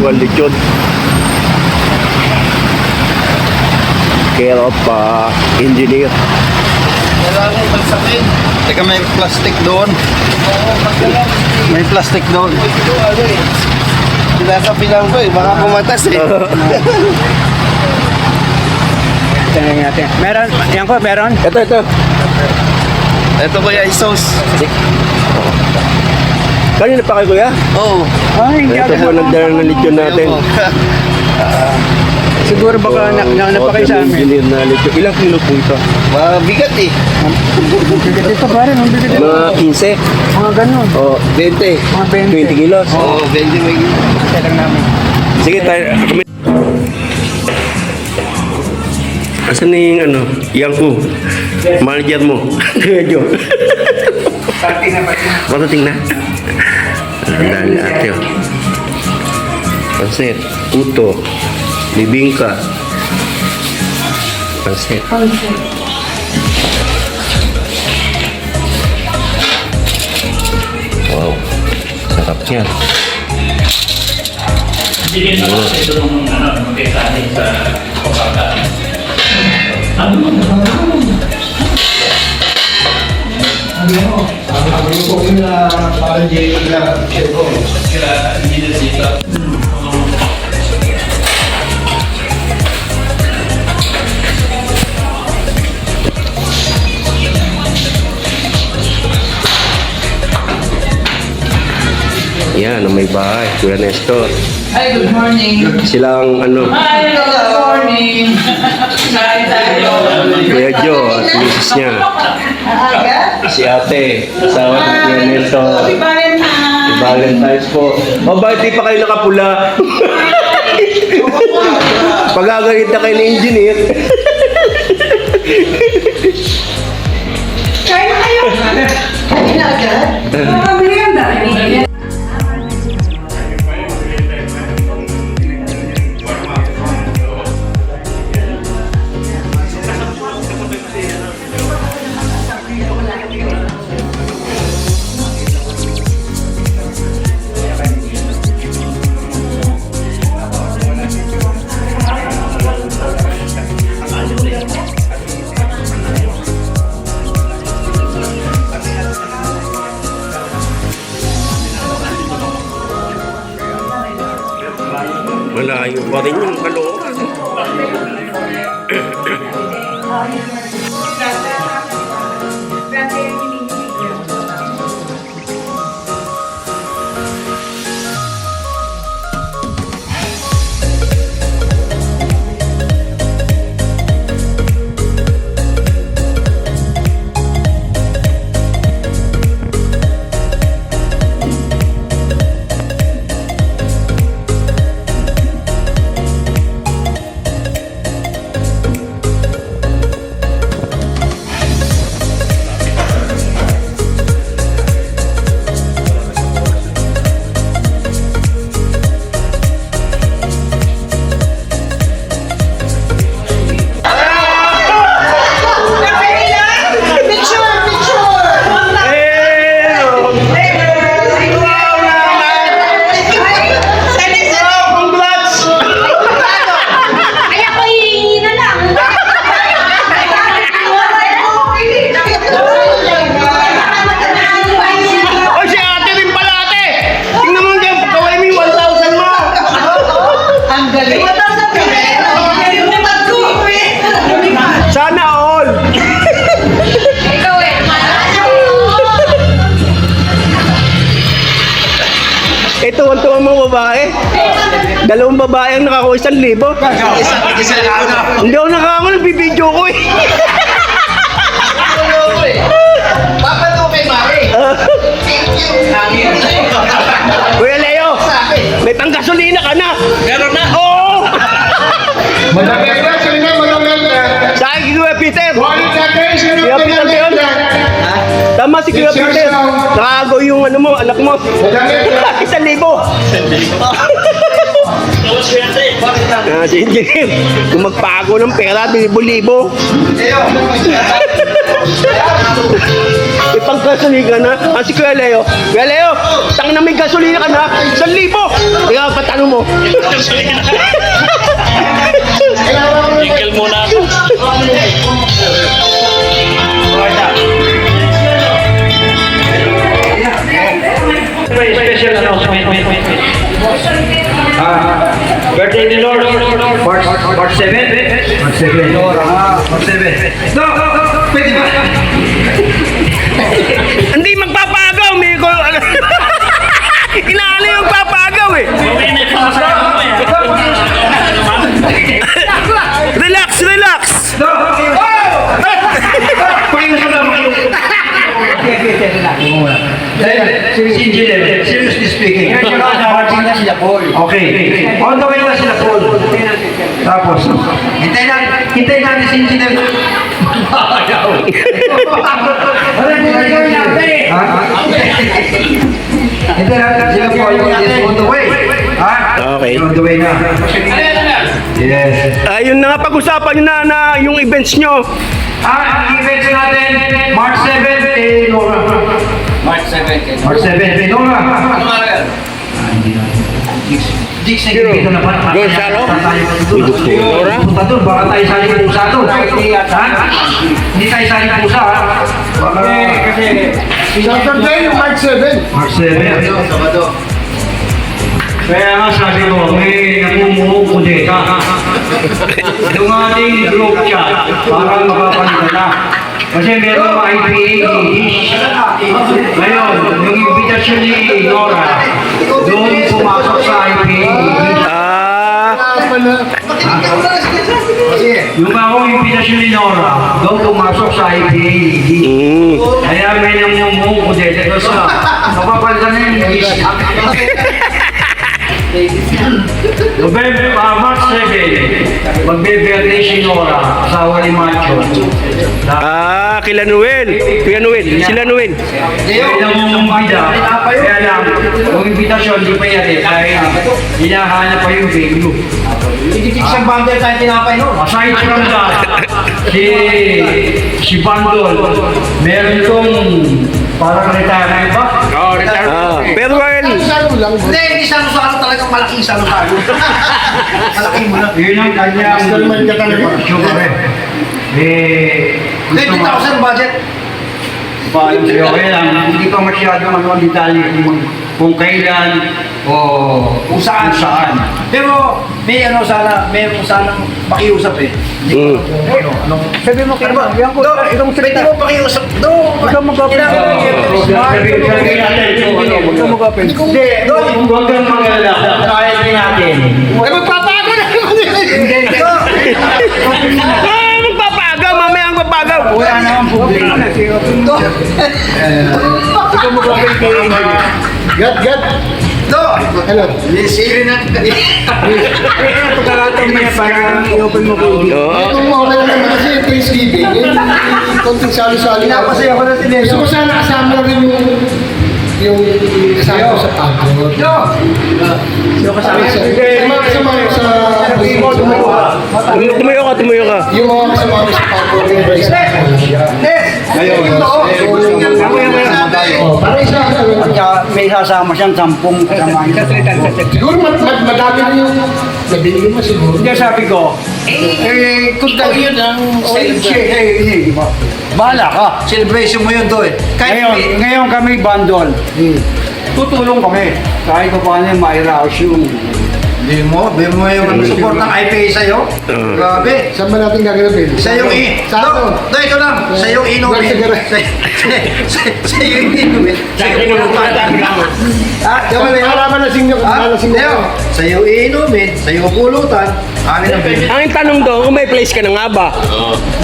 Buwan lechon. Care of engineer. Kailangan magsakit. Teka, may plastic doon. Oo, magkalang. May plastic doon. Sinasabi lang ko eh, baka pumatas eh. Tingnan natin. Meron, yan ko, meron. Ito. Ito ko yung sauce. Kanina pa kayo, kuya? Oo. Ay, hindi Ito po nagdala ng lechon natin. Siguro baka nauna pa kayo sa amin. Engineer na lechon. Ilang kilo po ito? Mabigat eh. Bigat ito pare, ang bigat ito. Mga 15. Mga ganun. O, 20. Mga 20 kilos. Oo, 20 may Kaya lang namin. Sige, tayo. Asan na yung ano? Yang ko. Manager mo. Medyo. Parating na. Ang dali ate. Pansit. Puto. Bibingka. Pansit. Wow. Sarap niya. Hindi rin ako ito nung magkakasin sa Coca-Cola. Yan, ang may bahay. Kuya Nestor. Hi, good morning. Sila ang ano, Hi, good morning. Hi, tayo. Kuya Joe at misis niya. Si ate, asawa ni Kuya Nestor. Happy Valentine. Valentine's po. O, bakit di pa kayo nakapula? Pagagalit na kayo ng engineer. Kain na kayo. Kain na agad? Merienda. Malayo pa rin yung Caloocan. Sana all! Ito, ang tuwa mga babae. Dalawang babae ang nakakuha 1,000. Isa lang. Hindi ako nakakuha, nagbibideo ko eh. Papa to kay Mari. Kuya Leo, may panggasolina ka na. Meron na. Oo! Madagdag na, sino madagdag na? Sa akin, Kuya Peter. Quality, sino Kuya Peter ba yun? Tama si Kuya Peter. Nakago yung ano mo, anak mo. 1,000. Si engineer, kung magpago ng pera, 1,000. May panggasolina ka na. Si Kuya Leo. Kuya Leo, tangin na may gasolina ka na. 1,000. Ikaw, patanong mo. Tigil muna ako. Special announcement. Birthday ni Lord. March 7. March 7. March 7. No! Pwede ba? Hindi magpapagaw, Miko. Inaano yung papagaw eh. Relax, relax. Seriously speaking. Okay. On the way na sila Paul. Tapos, hintayin natin si Engineer. Hintayin natin sila Paul. Yes, on the way. Okay. On the way na. Yes. Ayun na nga, pag-usapan nyo na yung events nyo. Ang events natin, March 7 kay Nora. March 7. March 7 kay Nora. Ano nga yan? Dixie, dito na pa. Gonzalo? Nora? Punta doon, baka tayo saling pusa doon. Ha? Hindi tayo saling pusa, ha? Baka... Saturday, yung March 7. March 7. Kaya nga sabi ko, may namumuhong kudeta. Yung ating group chat, parang makapalitan. Kasi meron mga IPA English. Ngayon, yung invitation ni Nora, doon pumasok sa IPA English. Yung akong invitation ni Nora, doon pumasok sa IPA English. Kaya may namumuhong kudeta. Kasi makapalitan na yung English. March 7, magbe-birthday si Nora, asawa ni Macho. Kila Noel. Kuya Noel. Sila Noel. Kaya yung bida, kaya lang, yung invitation, di pa yan eh, dahil hinahanap pa yung venue. Hindi isang bundle tayo tinapay no? Aside from that, si Bandol, meron itong parang retirement ba? Pero well, Salo lang. Hindi salo-salo talagang malaking salo-salo. Malaki mo na. Yun ang kanyang Installment ka talaga. sugar eh. Gusto 20,000 budget. Paalam sa'yo, kaya lang, hindi pa masyado ang detalye kung kailan o kung saan. Pero may ano sana, may sanang makiusap eh. Sabi mo kaya ba? Yan ko, itong Pwede mo pakiusap. Ikaw mag-open. Ikaw mag-open. Hindi, huwag kang mag-alala. Kaya din natin. Ay, magpapago na naman. magpapagaw. Mamaya ang papagaw. Wala naman problema. Ikaw mag-open kayo. Gat. Hello. Siri na. Pagkakataon mo niya para i-open mo ko. Kung okay lang naman kasi yung Thanksgiving, konting salo-salo. Pinapasaya ko na si Leo. Gusto ko sana kasama rin yung kasama ko sa pagod. Yung kasama ko sa Tumayo ka. yung mga kasama ko sa pagod. Para isa May sasama siyang 10 kasama niya. siguro madami rin yung nabili mo siguro. Hindi, sabi ko, kung tayo yun ang bahala ka. Celebration mo yun to eh. Ngayon kami bandol. Tutulong kami. Kahit pa paano mairaos yung... Hindi mo yung support ng IPA sa'yo. Grabe. Saan ba natin gaganapin? Sa yung Sa akin. ito lang. Sa yung inumin. Sa yung inumin. Sa yung inumin. Harapan na sinyo. Sa yung inumin. Sa yung pulutan. Amin ang baby. Ang tanong doon, kung may place ka ng aba.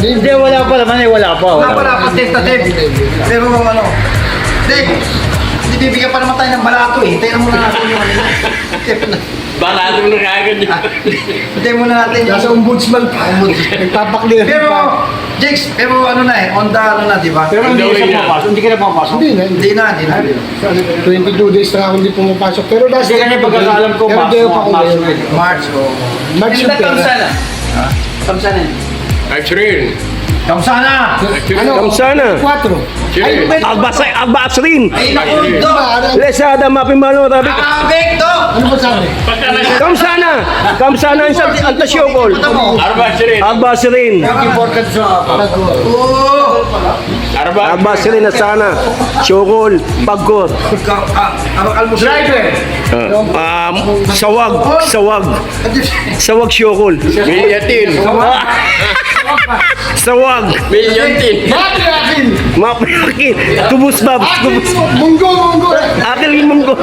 Hindi, wala pa naman eh. Wala pa. Wala pa dapat tentative. Pero ano. Hindi bibigyan pa naman tayo ng balato eh. Hintayin muna natin yung ano. Balato na kagad yun. Hintayin muna natin yung... Nasa ombudsman pa. Nagpapaklir Pero, pa. Jakes, pero ano na eh, on the ano na, di ba? Pero hindi ka papasok. Hindi ka na papasok. Hindi na. Hindi na. 22 days na ako hindi pumapasok. Pero last Kasi kanya pagkakalam ko, pero day off ako March. ngayon. March, oh. March yung pera. Kamsana yun. Archery. Kamsana! Ano? Kamsana. 4. Agbasrin. Ay, naku, do. Lesada mapimano tabi. Abek, do. Ano ba sabi? Kamsana ang tasyokol. Agbasrin. Important sa Oo. Agbasrin na sana. Syokol, pagkot. Abakal mo driver. Sawag syokol. Sawag. Mapiyakin. Tubus babs. Munggo. Akil yung munggo.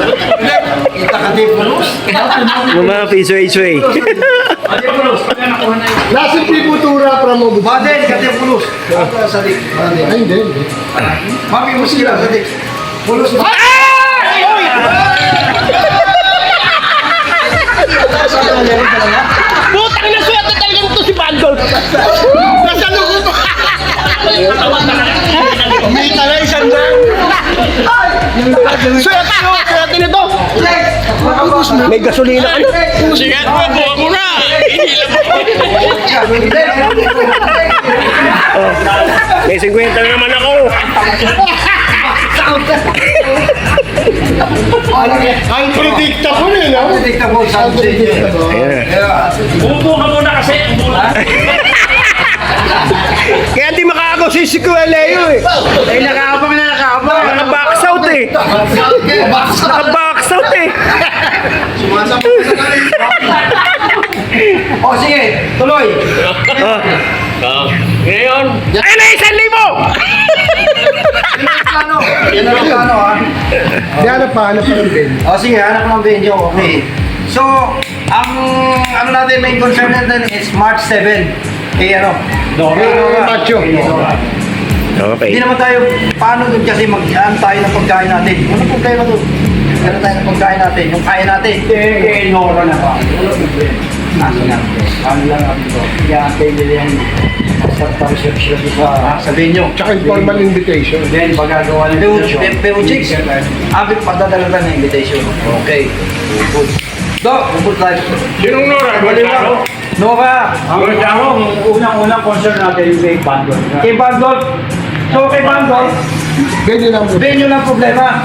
Kita ka di pulos. Mga piso-isoy. Nasa piputura from Obu. Baden, ka di pulos. Sadik. Ay, hindi. Mami mo sila, sadik. Pulos. Putang na suwat na talaga ito si Bandol. Nasa loob. May talay sandang. Suwat nito. May gasolina ka na. Sige, buha mo na. May 50 na naman ako. Unpredictable eh, no? Predictable something. Umupo ka muna kasi. Kaya di makakaagaw si Leo eh. Ay, nakaabang. Naka-box out eh. Naka-box out eh. O sige, tuloy. Ngayon, Ay na 1,000! Yan ang plano ha. Hanap pa ng Ben. O sige, hanap ng venue. Okay. So, ang ano natin main concern natin is March 7. Ano? Macho. Okay. Hindi naman tayo, paano doon kasi mag-aan tayo ng pagkain natin? Ano problema doon? Ano tayo ng pagkain natin? Yung kaya natin? Nora na ba? Aso nga. Ano lang ang ito? Yan, pwede yung pag-research lang Sa venue. Tsaka informal invitation. Then, pagagawa ng Pero chicks, abit padadala ng invitation. Okay. Good. Dok, good life. sinong Nora? Guadalajara? Nova. Ang unang-unang concern natin yung kay Bandol. Kay Bandol. So, kay Bandol, Venue lang mo. Venue lang problema.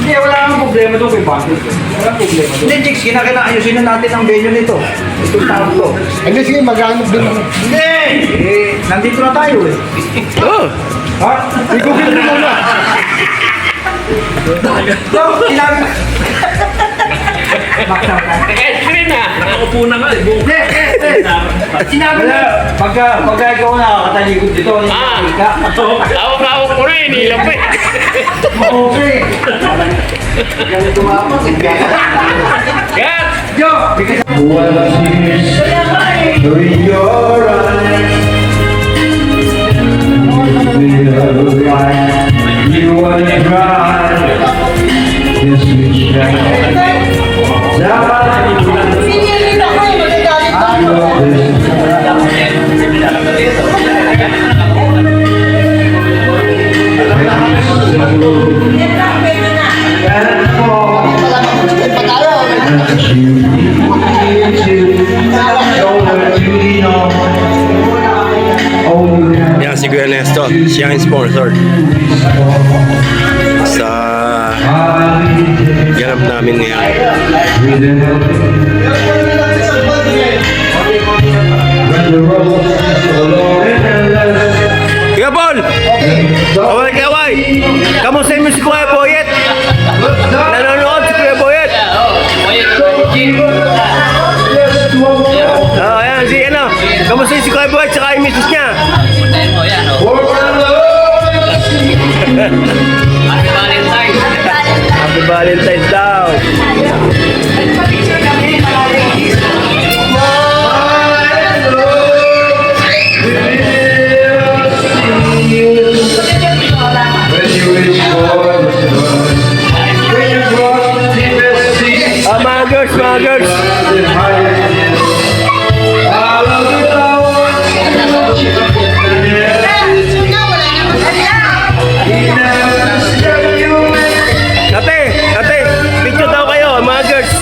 hindi, wala kang problema doon kay Bandol. Walang problema doon. Hindi, chicks, ayusin na natin ang venue nito. Itong tao to. Hindi, sige, maghanap din ako. Hindi! Nandito na tayo eh. Oh. Ha? Igugil mo muna. Dok, sinabi... Naka-screen na. Nakaupo na nga. Hindi. Sinabi na... Pagka ikaw nakakatalikod dito, Awak-awak ko na, inilam pa eh. Okay. Galing tumapak. Yan! Yo! You are the bride, this which Yan si Kuya Nesto, siya ang sponsor sa ganap namin ngayon. Kuya Paul! Kaway! Kamusta mo si Kuya Boyet? Nanonood si Kuya Boyet? Ayan, si ano? Kamusta si Kuya Boyet tsaka yung misis niya? Happy Valentine's daw. Mga girls. Ate, picture daw kayo, mga girls.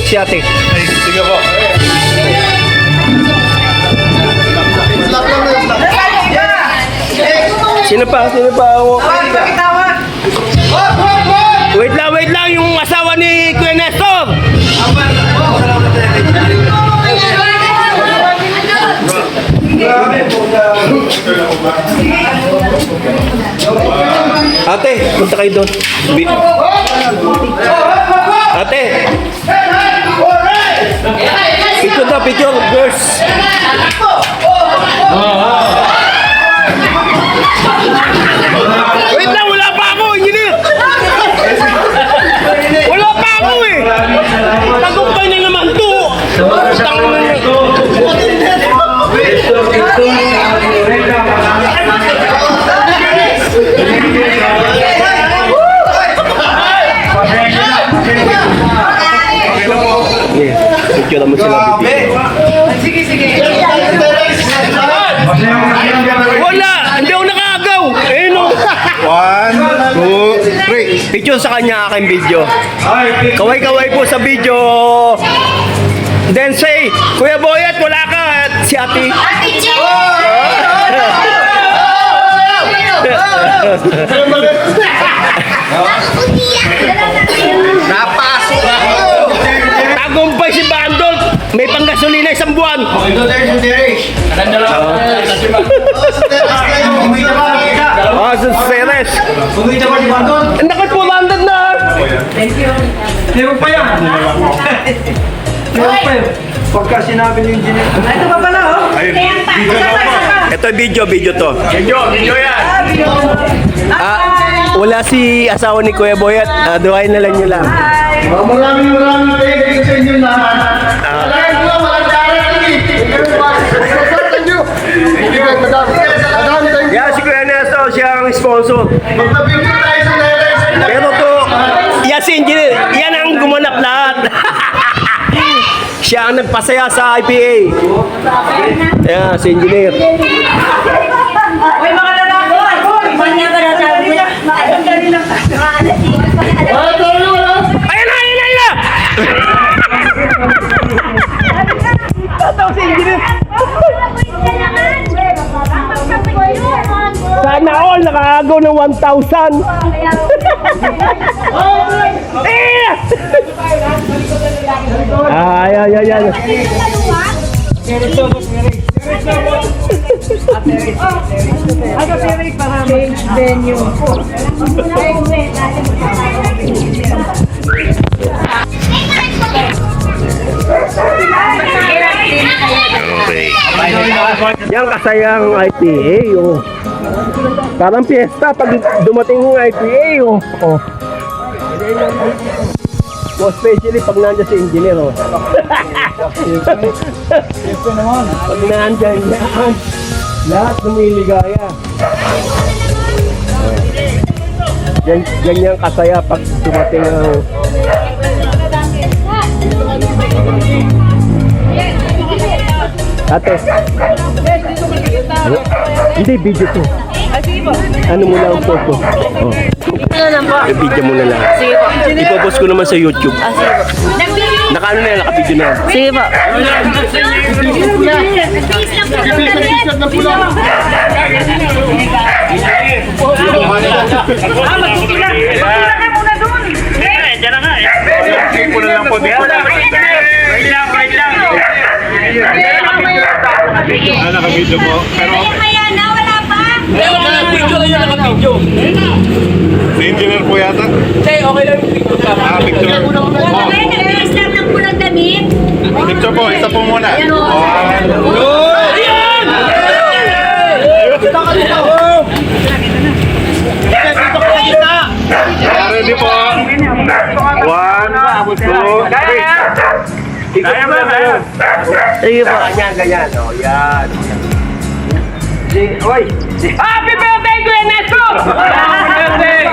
si ate. Sige po. Slap lang na, slap. Sino pa? Sino pa? Wait lang, yung asawa ni Kuya Nestor. Ate, punta kayo doon. Ate. Picture daw, picture, girls. Wait lang, wala pa ako, engineer. Wala pa ako eh. Tagumpay na naman to. Picture naman sila bibigyan. Wala! Hindi ako nakagaw! Eh no! 1, 2, 3. Picture sa kanya aking video. Kaway-kaway po sa video. Then say, Kuya Boyet, wala ka at si ate. Napasok ako! Tagumpay si Bandol. May panggasolina isang buwan. Oh, sa Ceres. Nakit po landed na. Meron pa yan. Meron pa yan. Pagka sinabi ng engineer. Ito pa pala, oh. Ito video to. Video yan. Wala si asawa ni Kuya Boyet. Duwain na lang nyo lang. Maraming thank you sa inyo lahat. Talagang ko, walang darating eh. Thank you. Thank you, madam. Madam, thank you. Yan si Kuya Nestor, siya ang sponsor. Magpapigil tayo sa letters. Pero to, yan si engineer, yan ang gumanap lahat. Siya ang nagpasaya sa IPA. Yan, si engineer. Uy, mga lalaki! Uy, mga lalaki! Ayan na, ayan na, ayan na! Tataw si engineer. Sana all nakagaw ng 1,000. Eh! Ayan. Change venue. Okay. Yan kasayang IPA, oh. Parang piyesta pag dumating yung IPA, oh. Oh. Most especially pag nandiyan si engineer, oh. Pag nandiyan yan, lahat lumiligaya. Ganyan kasaya pag dumating ang... Ate. Ano? Hindi, video to. Ano mo lang ang photo? Oh. Video mo na lang. Sige po. Ipopost ko naman sa YouTube. Sige po. Naka-ano na yan, naka-video na yan. Sige po. Diyan na nga. Sige po na lang po. Wait lang. Naka-video po. Pero Kaya na, wala pa. Naka-video lang yan, naka-video. si engineer po yata. Okay lang yung video ka. Picture. Okay, nag-release lang ng pulang damit. Picture po. Isa po muna. Ayan o. Ayan! Ready po. 1, 2, 3. Kaya ba? Sige po. Ganyan. O, yan. Oy! Happy birthday, Kuya Nestor! Happy birthday!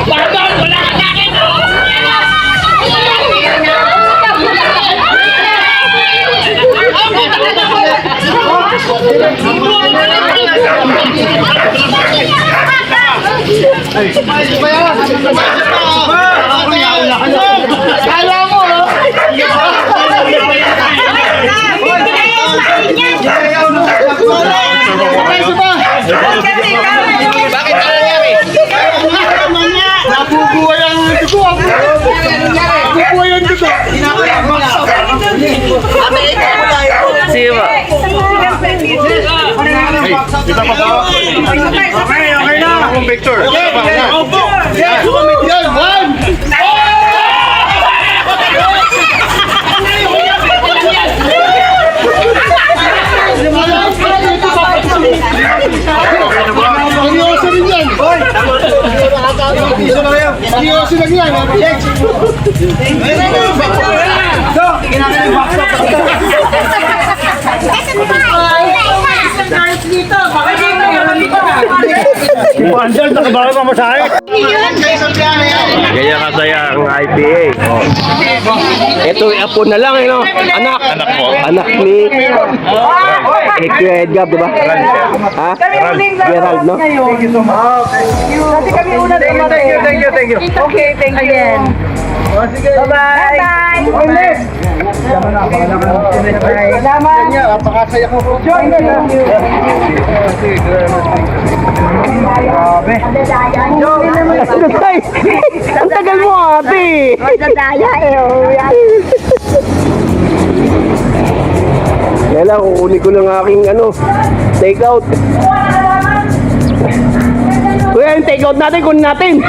Pardon, wala ka sa akin! Kala mo, Bakit? Ano nangyari? nabubuhay ang dugo. Nabubuhay ang dugo. Sige ba? Okay na. Akong Victor. Yan, one. Pangyoso rin yan. Pangyoso lang yan. Andal, nakabago ka masahe. Ganyan kasaya ang IPA. Oh. Ito, apo na lang, no? Anak. Anak mo. Anak ni Kuya Edgar, di ba? Ha? Gerald, no? Kasi kami una dumating. Thank you. Okay, thank you. Bye-bye. Bye-bye. Salamat. Napakasaya ko. Ang tagal mo, ate! Magdadaya Kaya lang, kukunin ko ng aking take out. Kuya, yung take out natin, kunin natin.